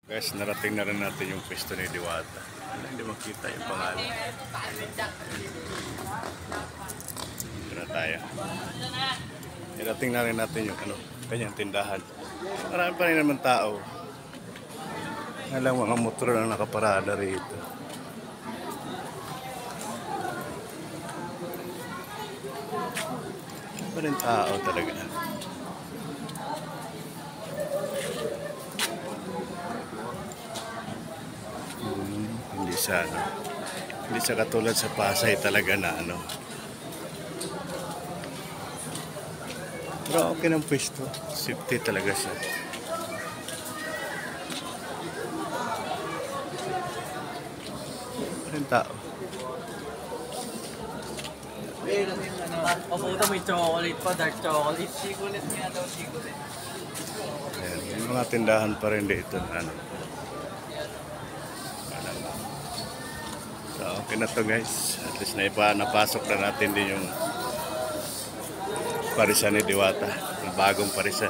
Guys, narating na rin natin yung pwesto ni Diwata. Hindi makita yung pangalan. Ito na tayo. Narating na rin natin yung kanyang tindahan. Marami pa rin naman tao. Alam, mga motor na nakaparada rito. Pa rin tao talaga. Hindi siya katulad sa Pasay talaga na pero okay ng pwesto, safety talaga siya. Parang tao. Papunta may chocolate pa, dark chocolate. Chocolate nga daw, chocolate. Ayan, yung mga tindahan pa rin dito So, okay na to guys. At least napasok na natin din yung parisan ni Diwata. Yung bagong parisan.